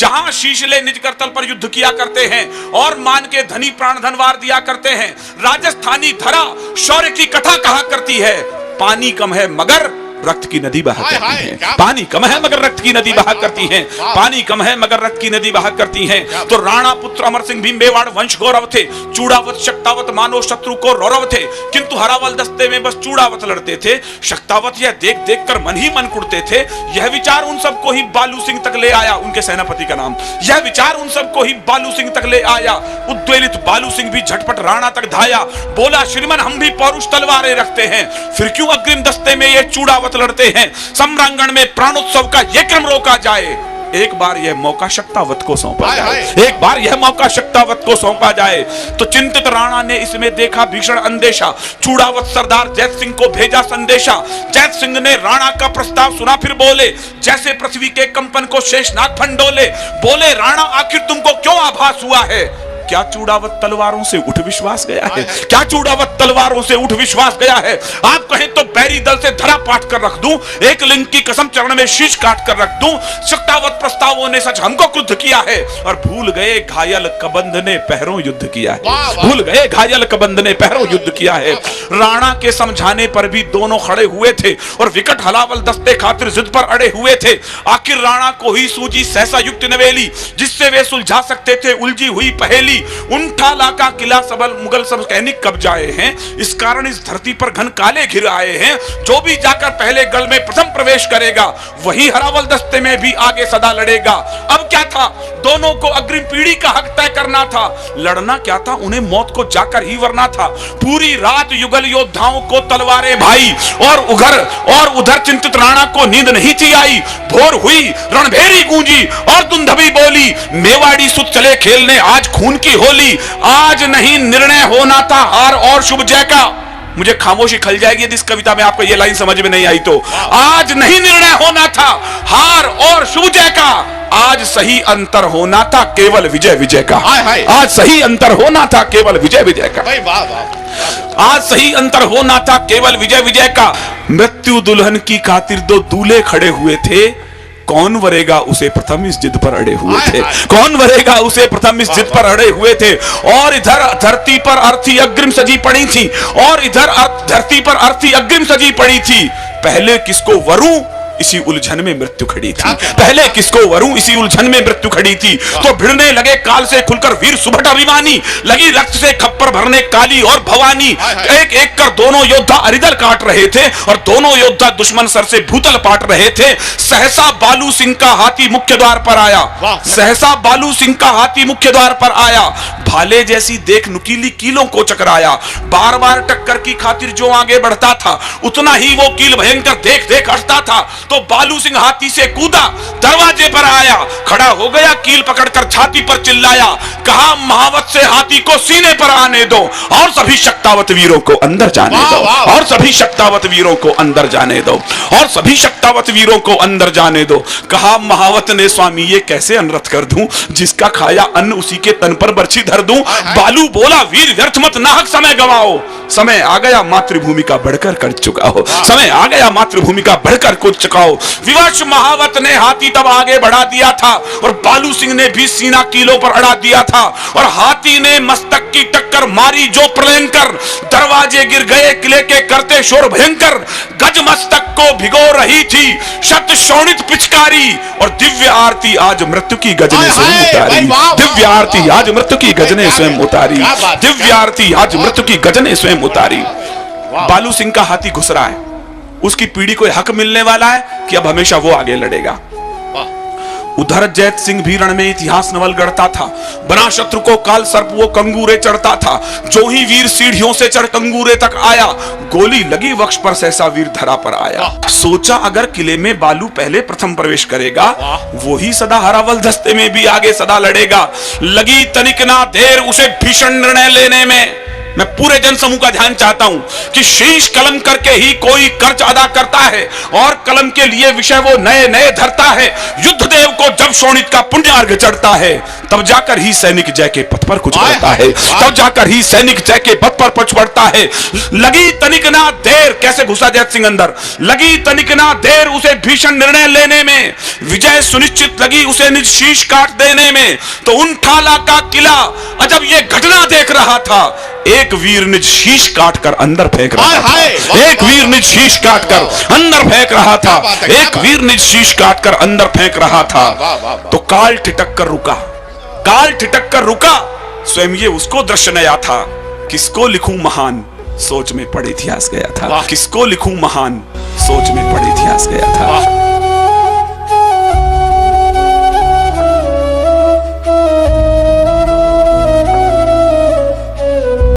जहां शीशले निज कर तल पर युद्ध किया करते हैं और मान के धनी प्राण धनवार दिया करते हैं। राजस्थानी धरा शौर्य की कथा कहा करती है, पानी कम है मगर रक्त की नदी बहा करती है। पानी कम है मगर रक्त की नदी बहा करती है। पानी कम है मगर रक्त की नदी बहा करती है। तो राणा पुत्र अमर सिंह भीम मेवाड़ वंश गौरव थे, चूड़ावत शक्तावत मानो शत्रु को रौरव थे। किंतु हरावल दस्ते में बस चूड़ावत लड़ते थे, शक्तावत यह देख देख कर मन ही मन कुड़ते थे। यह विचार उन सबको ही बालू सिंह तक ले आया, उनके सेनापति का नाम, यह विचार उन सबको ही बालू सिंह तक ले आया। उद्वेलित बालू सिंह भी झटपट राणा तक धाया, बोला श्रीमन हम भी पौरुष तलवारें रखते हैं, फिर क्यों अग्रिम दस्ते में ये चूड़ावत लड़ते हैं। सम्रांगण में प्राणोत्सव का यह क्रम रोका जाए, एक बार यह मौका शक्तावत को सौंपा जाए, एक बार यह मौका शक्तावत को सौंपा जाए। तो चिंतित राणा ने इसमें देखा भीषण अंदेशा, चूड़ावत सरदार जैत सिंह को भेजा संदेशा। जैत सिंह ने राणा का प्रस्ताव सुना, फिर बोले जैसे पृथ्वी के कंपन को शेषनाग फंडोले, बोले राणा आखिर तुमको क्यों आभास हुआ है, क्या चूड़ावत तलवारों से उठ विश्वास गया है, क्या चूड़ावत तलवारों से उठ विश्वास गया है। आप कहें तो बैरी दल से धरा पाट कर रख दूं, एक लिंग की कसम चरण में शीश काट कर रख दूं। शक्तावत प्रस्तावों ने सच हमको क्रुद्ध किया है, और भूल गए घायल कबंध ने पहरों युद्ध किया है, भूल गए घायल कबंध ने पहरों युद्ध किया है। राणा के समझाने पर भी दोनों खड़े हुए थे और विकट हलावल दस्ते खातिर जिद पर अड़े हुए थे। आखिर राणा को ही सूझी सहसा युक्त नवेली, जिससे वे सुलझा सकते थे उलझी हुई पहेली। उनठाला का किला सबल मुगल सब सैनिक कब्जाए हैं, इस कारण इस धरती पर घन काले घिर आए हैं। जो भी जाकर पहले गढ़ में प्रथम प्रवेश करेगा वही हरावल दस्ते में भी आगे सदा लड़ेगा। अब क्या था, दोनों को अग्रिम पीढ़ी का हक तय करना था। लड़ना क्या था, उन्हें मौत को जाकर ही वरना था। पूरी रात युगल योद्धाओं को तलवारें भाई, और उधर चिंतित राणा को नींद नहीं थी आई। भोर हुई, रणभेरी गूंजी और दुंदभी बोली, मेवाड़ी सुत चले खेलने आज खून की होली। आज नहीं निर्णय होना था हार और शुभ जय का। मुझे खामोशी खल जाएगी यदि इस कविता में आपको यह लाइन समझ में नहीं आई तो। आज नहीं निर्णय होना था हार और शुभ जय का, आज सही अंतर होना था केवल विजय विजय का। आज सही अंतर होना था केवल विजय विजय का, आज सही अंतर होना था केवल विजय विजय का। मृत्यु दुल्हन की खातिर दो दूल्हे खड़े हुए थे, कौन वरेगा उसे प्रथम इस जिद पर अड़े हुए थे, कौन वरेगा उसे प्रथम इस जिद पर अड़े हुए थे। और इधर धरती पर अर्थी अग्रिम सजी पड़ी थी, और इधर धरती पर अर्थी अग्रिम सजी पड़ी थी। पहले किसको वरूं इसी उलझन में मृत्यु खड़ी थी, पहले किसको वरूं इसी उलझन में मृत्यु खड़ी थी। तो भिड़ने लगे काल से खुलकर वीर सुभट अभिमानी, लगी रक्त से खप्पर भरने काली और भवानी। एक एक कर दोनों योद्धा अरिदल काट रहे थे, और दोनों योद्धा दुश्मन सर से भूतल पाट रहे थे। सहसा बालू सिंह का हाथी मुख्य द्वार पर आया, सहसा बालू सिंह का हाथी मुख्य द्वार पर आया। भाले जैसी देख नुकीली कीलों को चकराया, बार बार टक्कर की खातिर जो आगे बढ़ता था उतना ही वो कील भयंकर देख देख हटता था। तो बालू सिंह हाथी से कूदा, दरवाजे पर आया, खड़ा हो गया, कील पकड़कर छाती पर चिल्लाया, कहा महावत से हाथी को सीने पर आने दो और सभी शक्तावत वीरों को अंदर जाने दो, और सभी शक्तावत वीरों को अंदर जाने दो, और सभी शक्तावत वीरों को अंदर जाने दो। कहा महावत ने स्वामी ये कैसे अनर्थ कर दूं, जिसका खाया अन्न उसी के तन पर बर्छी धर दूं। बालू बोला वीर व्यर्थ मत नाहक समय गवाओ, समय आ गया मातृभूमि का बढ़कर कर चुका हो, समय आ गया मातृभूमि का बढ़कर कुछ चुकाओ। विवश महावत ने हाथी तब आगे बढ़ा दिया था, और बालू सिंह ने भी सीना कीलों पर अड़ा दिया था, और हाथी ने मस्तक की टक्कर मारी जो प्रलयंकर। दरवाजे गिर गए किले के करते शोर भयंकर, गज मस्तक को भिगो रही थी शत शोणित पिचकारी, और दिव्य आरती आज मृत्यु की गजने स्वयं उतारी, दिव्य आरती आज मृत्यु की गजने स्वयं उतारी, दिव्य आरती आज मृत्यु की गजने स्वयं उतारी। बालू सिंह का हाथी घुस रहा है, उसकी पीढ़ी को हक मिलने वाला है कि अब हमेशा वो आगे लड़ेगा। उधर जैत सिंह भी रण में इतिहास नवल गढ़ता था, बना शत्रु को काल सर्प वो कंगूरे चढ़ता था। जो ही वीर सीढ़ियों से चढ़ कंगूरे तक आया, गोली लगी वक्ष पर सहसा वीर धरा पर आया। सोचा अगर किले में बालू पहले प्रथम प्रवेश करेगा, वो ही सदा हरावल दस्ते में भी आगे सदा लड़ेगा। लगी तनिक ना देर उसे भीषण निर्णय लेने में, मैं पूरे जनसमूह का ध्यान चाहता हूं कि शीश कलम करके ही कोई कर्ज अदा करता है और कलम के लिए विषय वो नए नए धरता है। युद्ध देव को जब शोणित का पुण्य अर्घ चढ़ता है तब जाकर ही सैनिक जय के पथ पर कुछ बढ़ता है, तब जाकर ही सैनिक जय के पथ पर कुछ बढ़ता है। लगी तनिक ना देर, कैसे घुसा जैत सिंह अंदर, लगी तनिक ना देर उसे भीषण निर्णय लेने में, विजय सुनिश्चित लगी उसे निज शीश काट देने में। तो उन ठाला का किला जब ये घटना देख रहा था, एक वीर निज शीश काट कर अंदर फेंक रहा था, एक वीर निज शीश काट कर अंदर फेंक रहा था, एक वीर निज शीश काट कर अंदर फेंक रहा था। तो काल ठिठक कर रुका, काल ठिठक कर रुका, स्वयं ये उसको दृश्य नया था। किसको लिखूं महान, सोच में पड़े इतिहास गया था, किसको लिखूं महान, सोच में पड़े इतिहास गया था।